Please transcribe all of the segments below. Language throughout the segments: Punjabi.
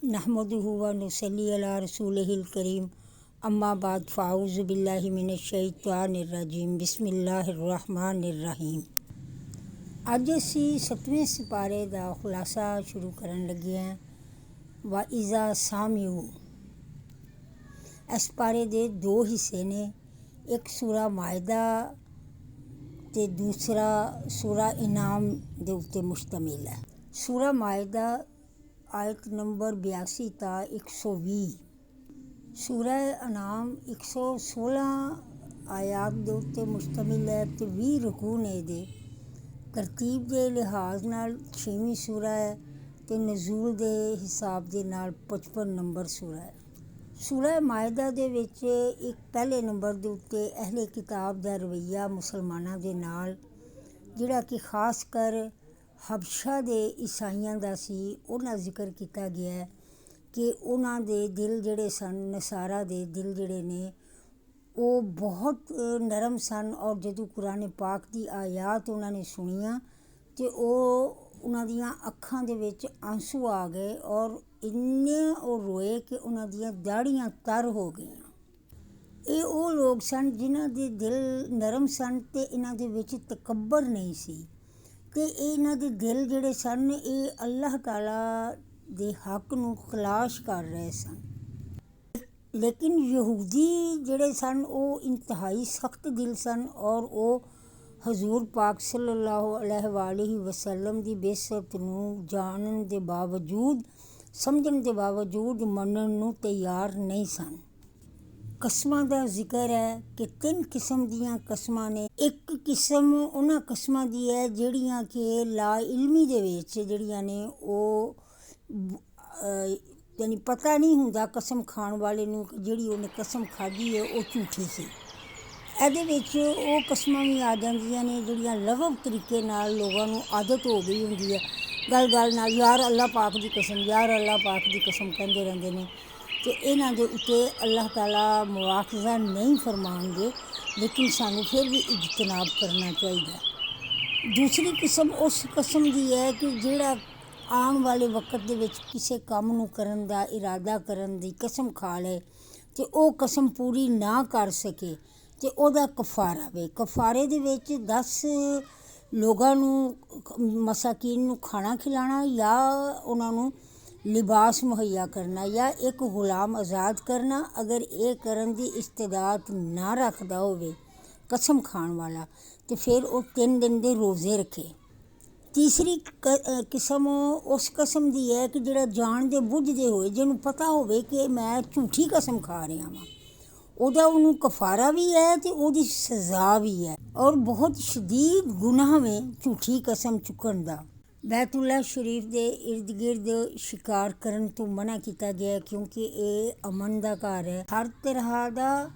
नहमदुहु व नुसल्ली अला रसूलिहिल करीम अम्मा बाद फ़ाऊज़ु बिल्लाहि मिनश्शैतानिर रजीम बिस्मिल्लाहिर रहमानिर रहीम। ਅੱਜ ਅਸੀਂ 7ਵੇਂ ਸਿਪਾਰੇ ਦਾ ਖੁਲਾਸਾ ਸ਼ੁਰੂ ਕਰਨ ਲੱਗੇ ਹਾਂ। ਵਾ ਇਜ਼ਾ ਸਾਮਿਊ। ਇਸ ਪਾਰੇ ਦੇ ਦੋ ਹਿੱਸੇ ਨੇ, ਇੱਕ ਸੂਰਾ ਮਾਇਦਾ ਤੇ ਦੂਸਰਾ ਸੂਰਾ ਇਨਾਮ ਦੇ ਉੱਤੇ ਮੁਸ਼ਤਮਿਲ ਹੈ। ਸੂਰਾ ਮਾਇਦਾ ਆਇਤ ਨੰਬਰ 82 ਤਾਂ 120। ਸੂਰਾ ਇਨਾਮ 116 ਆਇਤ ਦੇ ਉੱਤੇ ਮੁਸ਼ਤਮਿਲ ਹੈ ਤੇ 20 ਰਕੂ ਨੇ ਇਹਦੇ। ਤਰਤੀਬ ਦੇ ਲਿਹਾਜ਼ ਨਾਲ 6ਵੀਂ ਸੂਰਾ ਹੈ ਤੇ ਨਜ਼ੂਲ ਦੇ ਹਿਸਾਬ ਦੇ ਨਾਲ 55 ਨੰਬਰ ਸੂਰਾ ਹੈ। ਸੂਰਾ ਮਾਇਦਾ ਦੇ ਵਿੱਚ ਇੱਕ ਪਹਿਲੇ ਨੰਬਰ ਦੇ ਉੱਤੇ ਅਹਿਲੇ ਕਿਤਾਬ ਦਾ ਰਵੱਈਆ ਮੁਸਲਮਾਨਾਂ ਦੇ ਨਾਲ, ਜਿਹੜਾ ਕਿ ਖਾਸ ਕਰ ਹਬਸ਼ਾ ਦੇ ਈਸਾਈਆਂ ਦਾ ਸੀ, ਉਹਨਾਂ ਜ਼ਿਕਰ ਕੀਤਾ ਗਿਆ ਹੈ ਕਿ ਉਹਨਾਂ ਦੇ ਦਿਲ ਜਿਹੜੇ ਸਨ, ਨਸਾਰਾ ਦੇ ਦਿਲ ਜਿਹੜੇ ਨੇ ਉਹ ਬਹੁਤ ਨਰਮ ਸਨ। ਔਰ ਜਦੋਂ ਕੁਰਾਨ ਪਾਕ ਦੀ ਆਇਤ ਉਹਨਾਂ ਨੇ ਸੁਣੀਆਂ ਅਤੇ ਉਹਨਾਂ ਦੀਆਂ ਅੱਖਾਂ ਦੇ ਵਿੱਚ ਆਂਸੂ ਆ ਗਏ ਔਰ ਇੰਨੇ ਉਹ ਰੋਏ ਕਿ ਉਹਨਾਂ ਦੀਆਂ ਦਾੜ੍ਹੀਆਂ ਤਰ ਹੋ ਗਈਆਂ। ਇਹ ਉਹ ਲੋਕ ਸਨ ਜਿਨ੍ਹਾਂ ਦੇ ਦਿਲ ਨਰਮ ਸਨ ਅਤੇ ਇਹਨਾਂ ਦੇ ਵਿੱਚ ਤਕੱਬਰ ਨਹੀਂ ਸੀ, ਅਤੇ ਇਹਨਾਂ ਦੇ ਦਿਲ ਜਿਹੜੇ ਸਨ ਇਹ ਅੱਲਾਹ ਤਾਲਾ ਦੇ ਹੱਕ ਨੂੰ ਤਲਾਸ਼ ਕਰ ਰਹੇ ਸਨ। ਲੇਕਿਨ ਯਹੂਦੀ ਜਿਹੜੇ ਸਨ ਉਹ ਇੰਤਹਾਈ ਸਖਤ ਦਿਲ ਸਨ ਔਰ ਉਹ ਹਜ਼ੂਰ ਪਾਕ ਸੱਲੱਲਾਹੁ ਅਲੈਹਿ ਵਸੱਲਮ ਦੀ ਬੇਸਤ ਨੂੰ ਜਾਣਨ ਦੇ ਬਾਵਜੂਦ, ਸਮਝਣ ਦੇ ਬਾਵਜੂਦ ਮੰਨਣ ਨੂੰ ਤਿਆਰ ਨਹੀਂ ਸਨ। ਕਸਮਾਂ ਦਾ ਜ਼ਿਕਰ ਹੈ ਕਿ 3 ਕਿਸਮ ਦੀਆਂ ਕਸਮਾਂ ਨੇ। ਇੱਕ ਕਿਸਮ ਉਹਨਾਂ ਕਸਮਾਂ ਦੀ ਹੈ ਜਿਹੜੀਆਂ ਕਿ ਲਾ ਇਲਮੀ ਦੇ ਵਿੱਚ ਜਿਹੜੀਆਂ ਨੇ ਉਹ ਯਾਨੀ ਪਤਾ ਨਹੀਂ ਹੁੰਦਾ ਕਸਮ ਖਾਣ ਵਾਲੇ ਨੂੰ ਕਿ ਜਿਹੜੀ ਉਹਨੇ ਕਸਮ ਖਾਧੀ ਹੈ ਉਹ ਝੂਠੀ ਸੀ। ਇਹਦੇ ਵਿੱਚ ਉਹ ਕਸਮਾਂ ਵੀ ਆ ਜਾਂਦੀਆਂ ਨੇ ਜਿਹੜੀਆਂ ਲਗਵ ਤਰੀਕੇ ਨਾਲ ਲੋਕਾਂ ਨੂੰ ਆਦਤ ਹੋ ਗਈ ਹੁੰਦੀ ਹੈ, ਗੱਲ ਨਾਲ ਯਾਰ ਅੱਲਾਹ ਪਾਕ ਦੀ ਕਸਮ, ਯਾਰ ਅੱਲਾਹ ਪਾਕ ਦੀ ਕਸਮ ਕਹਿੰਦੇ ਰਹਿੰਦੇ ਨੇ, ਅਤੇ ਇਹਨਾਂ ਦੇ ਉੱਤੇ ਅੱਲਾਹ ਤਾਲਾ ਮੁਆਖਜ਼ਾ ਨਹੀਂ ਫਰਮਾਉਣਗੇ, ਲੇਕਿਨ ਸਾਨੂੰ ਫਿਰ ਵੀ ਇਜਤਨਾਬ ਕਰਨਾ ਚਾਹੀਦਾ। ਦੂਸਰੀ ਕਿਸਮ ਉਸ ਕਸਮ ਦੀ ਹੈ ਕਿ ਜਿਹੜਾ ਆਉਣ ਵਾਲੇ ਵਕਤ ਦੇ ਵਿੱਚ ਕਿਸੇ ਕੰਮ ਨੂੰ ਕਰਨ ਦਾ ਇਰਾਦਾ ਕਰਨ ਦੀ ਕਸਮ ਖਾ ਲਏ ਅਤੇ ਉਹ ਕਸਮ ਪੂਰੀ ਨਾ ਕਰ ਸਕੇ ਅਤੇ ਉਹਦਾ ਕਫਾਰਾ ਵੇ। ਕਫਾਰੇ ਦੇ ਵਿੱਚ 10 ਲੋਕਾਂ ਨੂੰ, ਮਸਾਕੀਨ ਨੂੰ ਖਾਣਾ ਖਿਲਾਣਾ, ਜਾਂ ਉਹਨਾਂ ਨੂੰ ਲਿਬਾਸ ਮੁਹੱਈਆ ਕਰਨਾ, ਜਾਂ ਇੱਕ ਗੁਲਾਮ ਆਜ਼ਾਦ ਕਰਨਾ। ਅਗਰ ਇਹ ਕਰਨ ਦੀ ਇਸਤਿਦਾਤ ਨਾ ਰੱਖਦਾ ਹੋਵੇ ਕਸਮ ਖਾਣ ਵਾਲਾ, ਅਤੇ ਫਿਰ ਉਹ 3 ਦਿਨ ਦੇ ਰੋਜ਼ੇ ਰੱਖੇ। ਤੀਸਰੀ ਕਿਸਮ ਉਸ ਕਸਮ ਦੀ ਹੈ ਕਿ ਜਿਹੜਾ ਜਾਣਦੇ ਬੁੱਝਦੇ ਹੋਏ, ਜਿਹਨੂੰ ਪਤਾ ਹੋਵੇ ਕਿ ਮੈਂ ਝੂਠੀ ਕਸਮ ਖਾ ਰਿਹਾ ਵਾਂ, ਉਹਨੂੰ ਕਫਾਰਾ ਵੀ ਹੈ ਅਤੇ ਉਹਦੀ ਸਜ਼ਾ ਵੀ ਹੈ। ਔਰ ਬਹੁਤ ਸ਼ਦੀਦ ਗੁਨਾਹ ਵੇ ਝੂਠੀ ਕਸਮ ਚੁੱਕਣ ਦਾ। ਬੈਤੁੱਲਾ ਸ਼ਰੀਫ ਦੇ ਇਰਦ ਗਿਰਦ ਸ਼ਿਕਾਰ ਕਰਨ ਤੋਂ ਮਨ੍ਹਾ ਕੀਤਾ ਗਿਆ ਕਿਉਂਕਿ ਇਹ ਅਮਨ ਦਾ ਘਰ ਹੈ। ਹਰ ਤਰ੍ਹਾਂ ਦਾ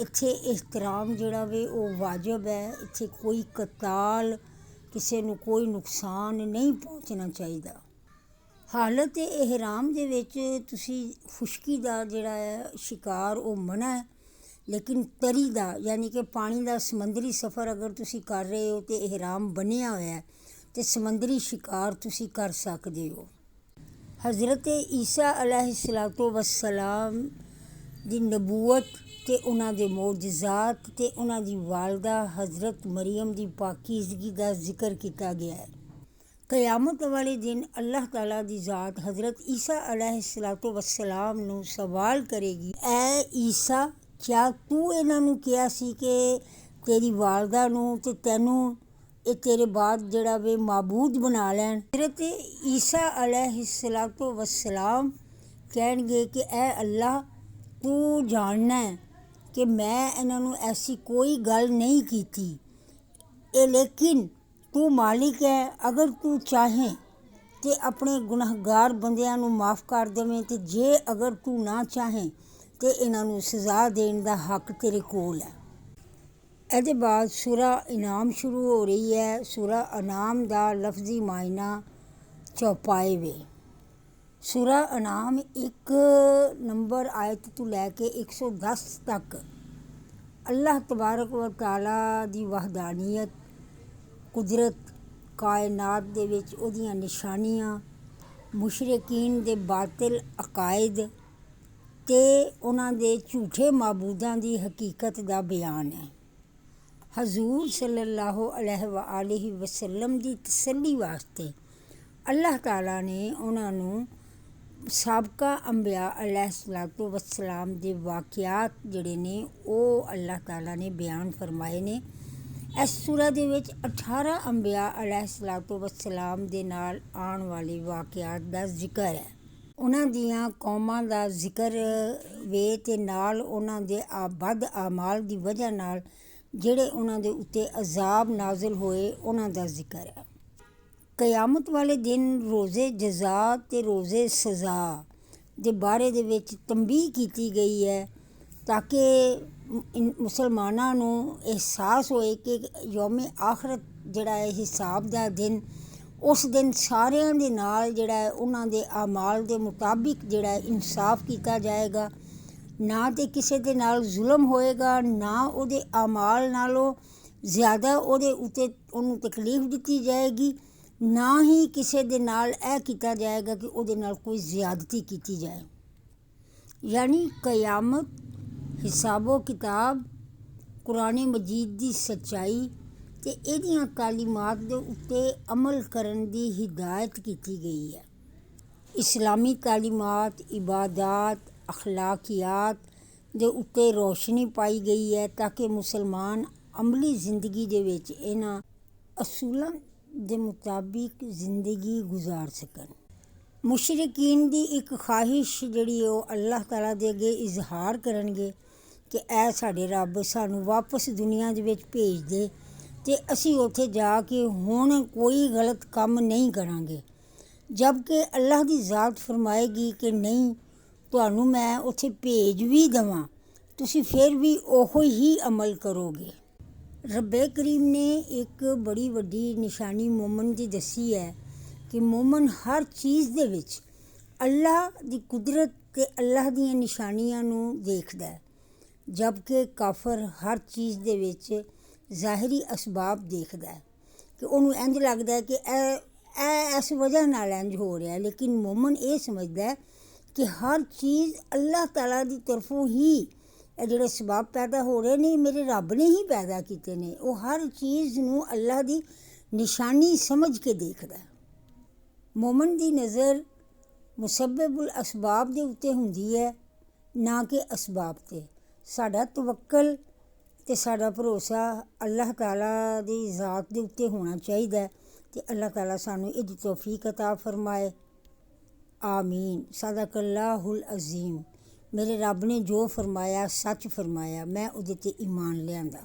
ਇੱਥੇ ਇਹਤਰਾਮ ਜਿਹੜਾ ਵੇ ਉਹ ਵਾਜਬ ਹੈ। ਇੱਥੇ ਕੋਈ ਕਤਾਲ, ਕਿਸੇ ਨੂੰ ਕੋਈ ਨੁਕਸਾਨ ਨਹੀਂ ਪਹੁੰਚਣਾ ਚਾਹੀਦਾ। ਹਾਲਤ ਇਹਰਾਮ ਦੇ ਵਿੱਚ ਤੁਸੀਂ ਖੁਸ਼ਕੀ ਦਾ ਜਿਹੜਾ ਹੈ ਸ਼ਿਕਾਰ ਉਹ ਮਨ੍ਹਾ ਹੈ, ਲੇਕਿਨ ਤਰੀ ਦਾ ਯਾਨੀ ਕਿ ਪਾਣੀ ਦਾ ਸਮੁੰਦਰੀ ਸਫ਼ਰ ਅਗਰ ਤੁਸੀਂ ਕਰ ਰਹੇ ਹੋ ਅਤੇ ਇਹਰਾਮ ਬਣਿਆ ਹੋਇਆ ਅਤੇ ਸਮੁੰਦਰੀ ਸ਼ਿਕਾਰ ਤੁਸੀਂ ਕਰ ਸਕਦੇ ਹੋ। ਹਜ਼ਰਤ ਈਸਾ ਅਲੈਹਿਸਸਲਾਤੁ ਵਸਲਾਮ ਦੀ ਨਬੂਵਤ ਅਤੇ ਉਹਨਾਂ ਦੇ ਮੌਜਜ਼ਾਤ ਅਤੇ ਉਹਨਾਂ ਦੀ ਵਾਲਦਾ ਹਜ਼ਰਤ ਮਰੀਮ ਦੀ ਪਾਕੀਜ਼ਗੀ ਦਾ ਜ਼ਿਕਰ ਕੀਤਾ ਗਿਆ ਹੈ। ਕਿਆਮਤ ਵਾਲੇ ਦਿਨ ਅੱਲਾਹ ਤਾਲਾ ਦੀ ਜ਼ਾਤ ਹਜ਼ਰਤ ਈਸਾ ਅਲੈਹਿਸਸਲਾਤੁ ਵਸਲਾਮ ਨੂੰ ਸਵਾਲ ਕਰੇਗੀ, ਐ ਈਸਾ, ਕਿਆ ਤੂੰ ਇਹਨਾਂ ਨੂੰ ਕਿਹਾ ਸੀ ਕਿ ਤੇਰੀ ਵਾਲਦਾ ਨੂੰ ਅਤੇ ਤੈਨੂੰ ਇਹ ਤੇਰੇ ਬਾਅਦ ਜਿਹੜਾ ਵੇ ਮਾਬੂਦ ਬਣਾ ਲੈਣ? ਹਜ਼ਰਤ ਈਸਾ ਅਲੈਹਿਸਸਲਾਤੁ ਵਸਲਾਮ ਕਹਿਣਗੇ ਕਿ ਐ ਅੱਲਾਹ, ਤੂੰ ਜਾਣਨਾ ਹੈ ਕਿ ਮੈਂ ਇਹਨਾਂ ਨੂੰ ਐਸੀ ਕੋਈ ਗੱਲ ਨਹੀਂ ਕੀਤੀ, ਇਹ ਲੇਕਿਨ ਤੂੰ ਮਾਲਿਕ ਹੈ। ਅਗਰ ਤੂੰ ਚਾਹੇ ਤਾਂ ਆਪਣੇ ਗੁਨਾਹਗਾਰ ਬੰਦਿਆਂ ਨੂੰ ਮਾफ़ ਕਰ ਦੇਵੇਂ, ਅਤੇ ਜੇ ਅਗਰ ਤੂੰ ਨਾ ਚਾਹੇ ਤਾਂ ਇਹਨਾਂ ਨੂੰ ਸਜ਼ਾ ਦੇਣ ਦਾ ਹੱਕ ਤੇਰੇ ਕੋਲ ਹੈ। ਇਹਦੇ ਬਾਅਦ ਸੂਰਾ ਇਨਾਮ ਸ਼ੁਰੂ ਹੋ ਰਹੀ ਹੈ। ਸੂਰਾ ਇਨਾਮ ਦਾ ਲਫ਼ਜ਼ੀ ਮਾਇਨਾ ਚੌਪਾਏ ਵੇ। ਸੂਰਾ ਇਨਾਮ 1 ਨੰਬਰ ਆਇਤ ਤੋਂ ਲੈ ਕੇ 110 ਤੱਕ ਅੱਲਾਹ ਤਬਾਰਕ ਵ ਤਾਲਾ ਦੀ ਵਹਦਾਨੀਅਤ, ਕੁਦਰਤ, ਕਾਇਨਾਤ ਦੇ ਵਿੱਚ ਉਹਦੀਆਂ ਨਿਸ਼ਾਨੀਆਂ, ਮੁਸ਼ਰਿਕੀਨ ਦੇ ਬਾਤਿਲ ਅਕਾਇਦ ਤੇ ਉਹਨਾਂ ਦੇ ਝੂਠੇ ਮਾਬੂਦਾਂ ਦੀ ਹਕੀਕਤ ਦਾ ਬਿਆਨ ਹੈ। ਹਜ਼ੂਰ ਸੱਲੱਲਾਹੁ ਅਲੈਹਿ ਵਸੱਲਮ ਦੀ ਤਸੱਲੀ ਵਾਸਤੇ ਅੱਲਾਹ ਤਾਲਾ ਨੇ ਉਹਨਾਂ ਨੂੰ ਸਾਬਕਾ ਅੰਬਿਆ ਅਲੈਹਿਸਸਲਾਤੁ ਵਸਲਾਮ ਦੇ ਵਾਕਿਆਤ ਜਿਹੜੇ ਨੇ ਉਹ ਅੱਲਾਹ ਤਾਲਾ ਨੇ ਬਿਆਨ ਫਰਮਾਏ ਨੇ। ਇਸ ਸੂਰਾ ਦੇ ਵਿੱਚ 18 ਅੰਬਿਆ ਅਲੈਹਿਸਸਲਾਤੁ ਵਸਲਾਮ ਦੇ ਨਾਲ ਆਉਣ ਵਾਲੇ ਵਾਕਿਆਤ ਦਾ ਜ਼ਿਕਰ ਹੈ। ਉਹਨਾਂ ਦੀਆਂ ਕੌਮਾਂ ਦਾ ਜ਼ਿਕਰ ਵੇ ਤੇ ਨਾਲ ਉਹਨਾਂ ਦੇ ਬਦ ਆਮਾਲ ਦੀ ਵਜ੍ਹਾ ਨਾਲ ਜਿਹੜੇ ਉਹਨਾਂ ਦੇ ਉੱਤੇ ਅਜ਼ਾਬ ਨਾਜ਼ਿਲ ਹੋਏ ਉਹਨਾਂ ਦਾ ਜ਼ਿਕਰ ਹੈ। ਕਿਆਮਤ ਵਾਲੇ ਦਿਨ ਰੋਜ਼ੇ ਜਜ਼ਾ ਤੇ ਰੋਜ਼ੇ ਸਜ਼ਾ ਦੇ ਬਾਰੇ ਦੇ ਵਿੱਚ ਤੰਬੀਹ ਕੀਤੀ ਗਈ ਹੈ ਤਾਂ ਕਿ ਮੁਸਲਮਾਨਾਂ ਨੂੰ ਅਹਿਸਾਸ ਹੋਏ ਕਿ ਯੌਮ ਆਖਰਤ ਜਿਹੜਾ ਹੈ ਹਿਸਾਬ ਦਾ ਦਿਨ, ਉਸ ਦਿਨ ਸਾਰਿਆਂ ਦੇ ਨਾਲ ਜਿਹੜਾ ਹੈ ਉਹਨਾਂ ਦੇ ਆਮਾਲ ਦੇ ਮੁਤਾਬਿਕ ਜਿਹੜਾ ਹੈ ਇਨਸਾਫ ਕੀਤਾ ਜਾਏਗਾ। ਨਾ ਤਾਂ ਕਿਸੇ ਦੇ ਨਾਲ ਜ਼ੁਲਮ ਹੋਏਗਾ, ਨਾ ਉਹਦੇ ਆਮਾਲ ਨਾਲੋਂ ਜ਼ਿਆਦਾ ਉਹਦੇ ਉੱਤੇ ਉਹਨੂੰ ਤਕਲੀਫ ਦਿੱਤੀ ਜਾਏਗੀ, ਨਾ ਹੀ ਕਿਸੇ ਦੇ ਨਾਲ ਇਹ ਕੀਤਾ ਜਾਏਗਾ ਕਿ ਉਹਦੇ ਨਾਲ ਕੋਈ ਜ਼ਿਆਦਤੀ ਕੀਤੀ ਜਾਏ। ਯਾਨੀ ਕਿਆਮਤ, ਹਿਸਾਬੋ ਕਿਤਾਬ, ਕੁਰਾਨ ਮਜੀਦ ਦੀ ਸੱਚਾਈ ਤੇ ਇਹਦੀਆਂ ਤਾਲੀਮਾਤ ਦੇ ਉੱਤੇ ਅਮਲ ਕਰਨ ਦੀ ਹਿਦਾਇਤ ਕੀਤੀ ਗਈ ਹੈ। ਇਸਲਾਮੀ ਤਾਲੀਮਾਤ, ਇਬਾਦਾਤ, ਅਖਲਾਕੀਆਤ ਦੇ ਉੱਤੇ ਰੋਸ਼ਨੀ ਪਾਈ ਗਈ ਹੈ ਤਾਂ ਕਿ ਮੁਸਲਮਾਨ ਅਮਲੀ ਜ਼ਿੰਦਗੀ ਦੇ ਵਿੱਚ ਇਹਨਾਂ ਅਸੂਲਾਂ ਦੇ ਮੁਤਾਬਿਕ ਜ਼ਿੰਦਗੀ ਗੁਜ਼ਾਰ ਸਕਣ। ਮੁਸ਼ਰਿਕੀਨ ਦੀ ਇੱਕ ਖਾਹਿਸ਼ ਜਿਹੜੀ ਉਹ ਅੱਲਾਹ ਤਾਲਾ ਦੇ ਅੱਗੇ ਇਜ਼ਹਾਰ ਕਰਨਗੇ ਕਿ ਐ ਸਾਡੇ ਰੱਬ ਸਾਨੂੰ ਵਾਪਸ ਦੁਨੀਆ ਦੇ ਵਿੱਚ ਭੇਜ ਦੇ ਅਤੇ ਅਸੀਂ ਉੱਥੇ ਜਾ ਕੇ ਹੁਣ ਕੋਈ ਗਲਤ ਕੰਮ ਨਹੀਂ ਕਰਾਂਗੇ। ਜਦਕਿ ਅੱਲਾਹ ਦੀ ਜ਼ਾਤ ਫਰਮਾਏਗੀ ਕਿ ਨਹੀਂ, ਤੁਹਾਨੂੰ ਮੈਂ ਉੱਥੇ ਭੇਜ ਵੀ ਦੇਵਾਂ, ਤੁਸੀਂ ਫਿਰ ਵੀ ਉਹੋ ਹੀ ਅਮਲ ਕਰੋਗੇ। ਰੱਬੇ ਕਰੀਮ ਨੇ ਇੱਕ ਬੜੀ ਵੱਡੀ ਨਿਸ਼ਾਨੀ ਮੋਮਨ ਦੀ ਦੱਸੀ ਹੈ ਕਿ ਮੋਮਨ ਹਰ ਚੀਜ਼ ਦੇ ਵਿੱਚ ਅੱਲਾਹ ਦੀ ਕੁਦਰਤ ਅਤੇ ਅੱਲਾਹ ਦੀਆਂ ਨਿਸ਼ਾਨੀਆਂ ਨੂੰ ਦੇਖਦਾ ਹੈ, ਜਦਕਿ ਕਾਫਰ ਹਰ ਚੀਜ਼ ਦੇ ਵਿੱਚ ਜ਼ਾਹਿਰੀ ਅਸਬਾਬ ਦੇਖਦਾ ਹੈ ਕਿ ਉਹਨੂੰ ਇੰਝ ਲੱਗਦਾ ਹੈ ਕਿ ਇਹ ਇਸ ਵਜ੍ਹਾ ਨਾਲ ਇੰਝ ਹੋ ਰਿਹਾ। ਲੇਕਿਨ ਮੋਮਨ ਇਹ ਸਮਝਦਾ ਹੈ ਕਿ ਹਰ ਚੀਜ਼ ਅੱਲਾਹ ਤਾਲਾ ਦੀ ਤਰਫੋਂ ਹੀ ਇਹ ਜਿਹੜੇ ਸਬਾਬ ਪੈਦਾ ਹੋ ਰਹੇ ਨੇ ਮੇਰੇ ਰੱਬ ਨੇ ਹੀ ਪੈਦਾ ਕੀਤੇ ਨੇ। ਉਹ ਹਰ ਚੀਜ਼ ਨੂੰ ਅੱਲਾਹ ਦੀ ਨਿਸ਼ਾਨੀ ਸਮਝ ਕੇ ਦੇਖਦਾ। ਮੋਮਨ ਦੀ ਨਜ਼ਰ ਮੁਸੱਬਿਬੁਲ ਅਸਬਾਬ ਦੇ ਉੱਤੇ ਹੁੰਦੀ ਹੈ, ਨਾ ਕਿ ਅਸਬਾਬ 'ਤੇ। ਸਾਡਾ ਤਵੱਕਲ ਅਤੇ ਸਾਡਾ ਭਰੋਸਾ ਅੱਲਾਹ ਤਾਲਾ ਦੀ ਜ਼ਾਤ ਦੇ ਉੱਤੇ ਹੋਣਾ ਚਾਹੀਦਾ ਅਤੇ ਅੱਲਾਹ ਤਾਲਾ ਸਾਨੂੰ ਇਹਦੀ ਤੌਫੀਕ ਅਤਾ ਫਰਮਾਏ। ਆਮੀਨ। ਸਦਕੱਲਾਹੁਲ ਅਜ਼ੀਮ। ਮੇਰੇ ਰੱਬ ਨੇ ਜੋ ਫਰਮਾਇਆ ਸੱਚ ਫਰਮਾਇਆ, ਮੈਂ ਉਹਦੇ 'ਤੇ ਈਮਾਨ ਲਿਆਂਦਾ।